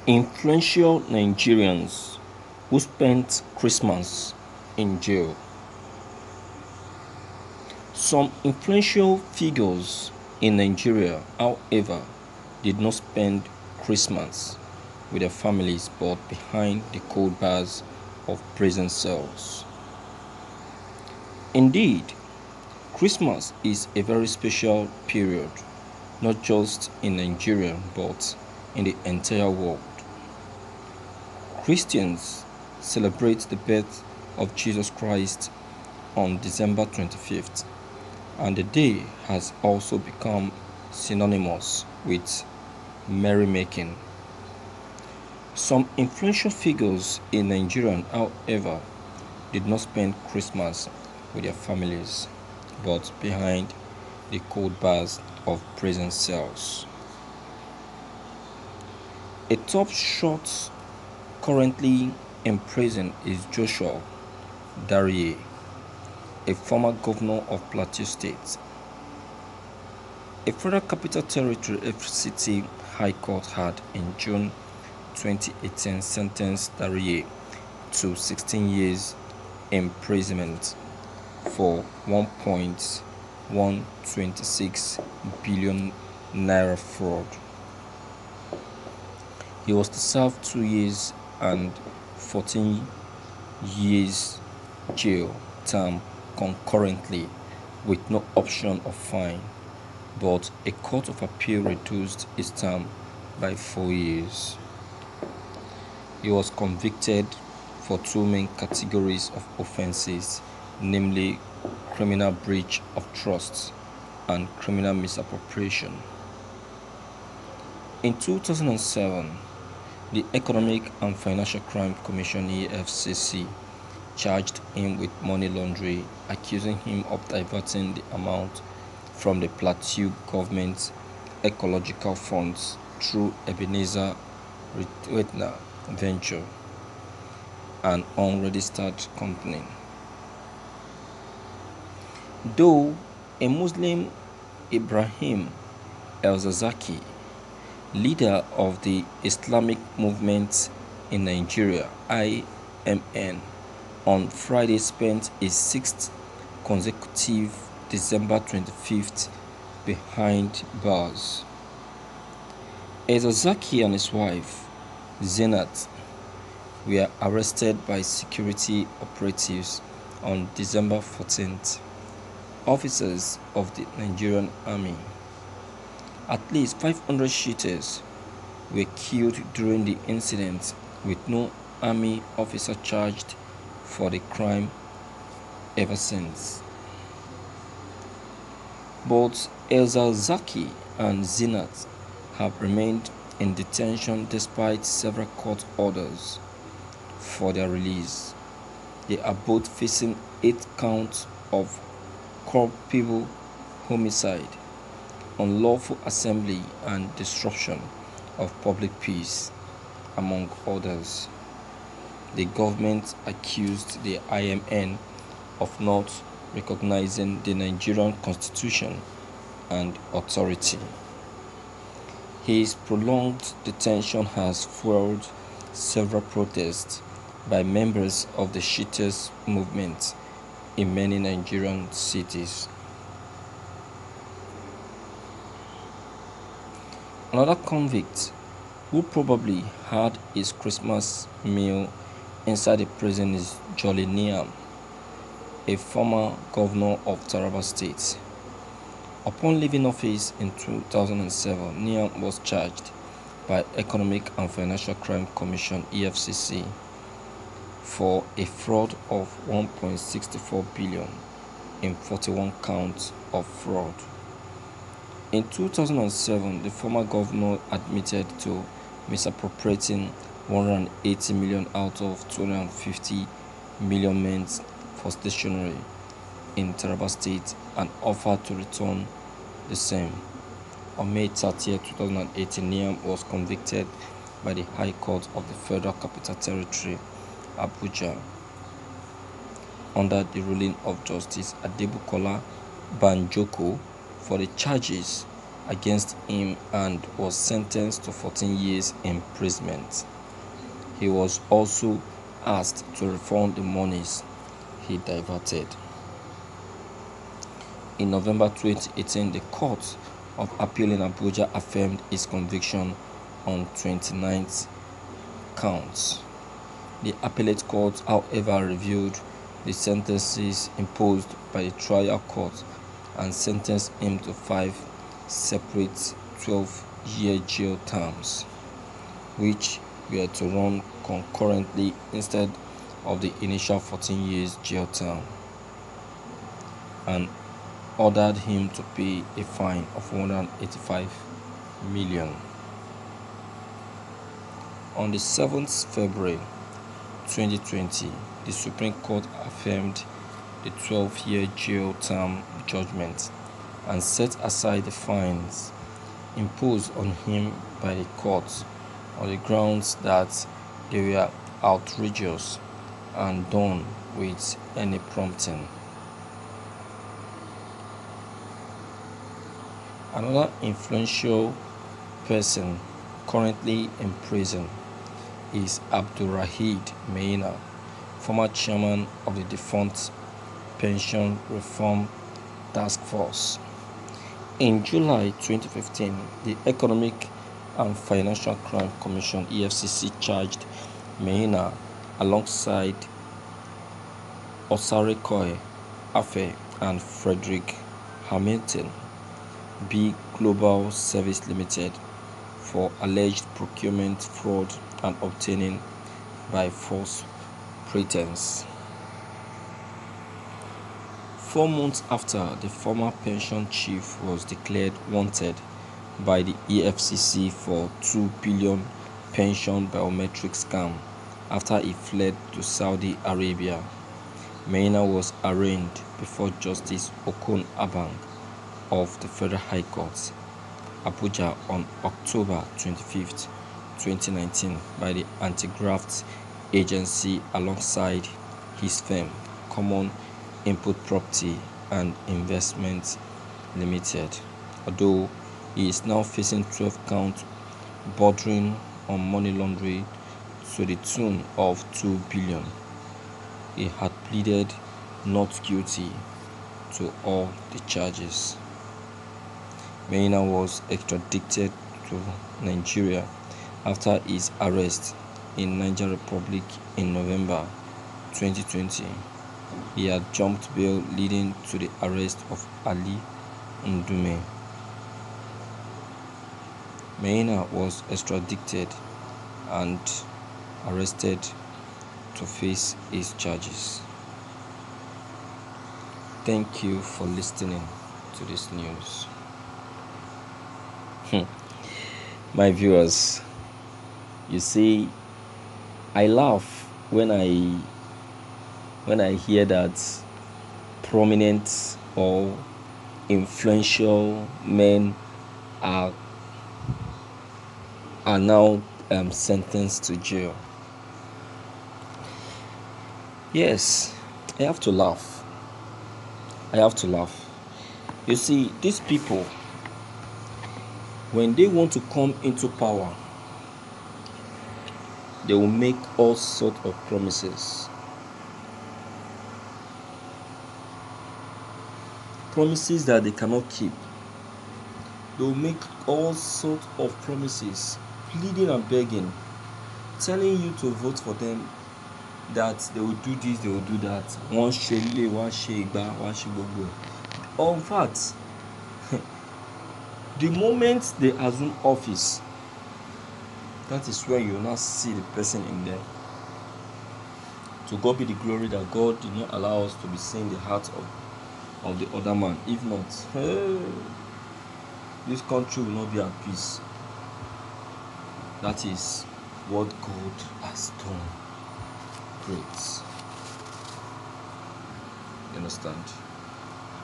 Influential Nigerians who spent Christmas in jail. Some influential figures in Nigeria, however, did not spend Christmas with their families but behind the cold bars of prison cells. Indeed, Christmas is a very special period, not just in Nigeria but in the entire world. Christians celebrate the birth of Jesus Christ on December 25th, and the day has also become synonymous with merrymaking. Some influential figures in Nigeria, however, did not spend Christmas with their families, but behind the cold bars of prison cells. A top shot currently in prison is Joshua Darie, a former governor of Plateau State. A Federal Capital Territory FCT High Court had in June 2018 sentenced Darie to 16 years imprisonment for 1.126 billion naira fraud. He was to serve 2 years and 14 years jail term concurrently with no option of fine, but a court of appeal reduced his term by 4 years. He was convicted for two main categories of offenses, namely criminal breach of trust and criminal misappropriation. In 2007, the Economic and Financial Crime Commission (EFCC) charged him with money laundering, accusing him of diverting the amount from the Plateau government's ecological funds through Ebenezer Retweetner Venture, an unregistered company. Though a Muslim, Ibrahim El-Zakzaky, leader of the Islamic Movement in Nigeria (IMN), on Friday spent his sixth consecutive December 25th behind bars. El-Zakzaky and his wife, Zenat, were arrested by security operatives on December 14th. Officers of the Nigerian Army. At least 500 shooters were killed during the incident, with no army officer charged for the crime ever since. Both El-Zakzaky and Zenat have remained in detention despite several court orders for their release. They are both facing 8 counts of culpable homicide, unlawful assembly and disruption of public peace, among others. The government accused the IMN of not recognizing the Nigerian constitution and authority. His prolonged detention has fueled several protests by members of the Shiites movement in many Nigerian cities. Another convict who probably had his Christmas meal inside the prison is Jolly Niam, a former governor of Taraba State. Upon leaving office in 2007, Niam was charged by Economic and Financial Crime Commission (EFCC) for a fraud of 1.64 billion in 41 counts of fraud. In 2007, the former governor admitted to misappropriating 180 million out of 250 million meant for stationery in Taraba State and offered to return the same. On May 30, 2018, Niam was convicted by the High Court of the Federal Capital Territory, Abuja, under the ruling of Justice Adebukola Banjoko for the charges against him and was sentenced to 14 years imprisonment. He was also asked to refund the monies he diverted. In November 2018, the Court of Appeal in Abuja affirmed his conviction on 29 counts. The appellate court, however, reviewed the sentences imposed by the trial court and sentenced him to 5 separate 12-year jail terms, which were to run concurrently instead of the initial 14 years jail term, and ordered him to pay a fine of 185 million. On the 7th February 2020, the Supreme Court affirmed the 12-year jail term judgment and set aside the fines imposed on him by the court on the grounds that they were outrageous and done with any prompting. Another influential person currently in prison is Abdulrahid Meina, former chairman of the defunct Pension Reform Task Force. In July 2015, the Economic and Financial Crime Commission (EFCC) charged Meina alongside Osarekoe Afe and Frederick Hamilton B. Global Service Limited for alleged procurement fraud and obtaining by false pretense. 4 months after the former pension chief was declared wanted by the EFCC for 2 billion pension biometric scam after he fled to Saudi Arabia, Meina was arraigned before Justice Okon Abang of the Federal High Court, Abuja, on October 25, 2019 by the Anti-Graft Agency alongside his firm, Common Input Property and Investment Limited, although he is now facing 12 counts bordering on money laundering to the tune of 2 billion. He had pleaded not guilty to all the charges. Meina was extradited to Nigeria after his arrest in Niger Republic in November 2020. He had jumped bail leading to the arrest of Ali Ndume. Meina was extradited and arrested to face his charges. Thank you for listening to this news. My viewers, you see, I laugh when I hear that prominent or influential men are now sentenced to jail. Yes, I have to laugh. You see, these people, when they want to come into power, they will make all sorts of promises. Promises that they cannot keep. They will make all sorts of promises, pleading and begging, telling you to vote for them, that they will do this, they will do that. One shele, one shegba, one shigogo. In fact, the moment they assume office, that is where you will now see the person in there. To God be the glory that God did not allow us to be seeing the heart of the other man. If not, this country will not be at peace. That is what God has done. Great. You understand?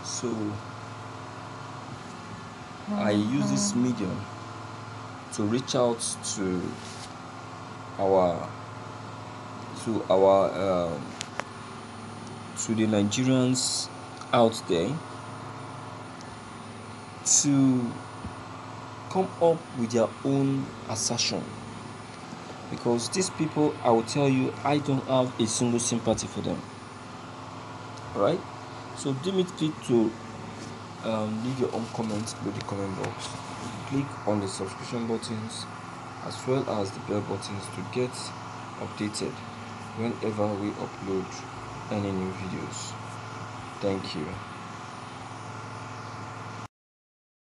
So I use this medium to reach out to the Nigerians out there to come up with their own assertion, because these people, I will tell you, I don't have a single sympathy for them. Alright, so do me free to leave your own comments below the comment box. Click on the subscription buttons as well as the bell buttons to get updated whenever we upload any new videos. Thank you.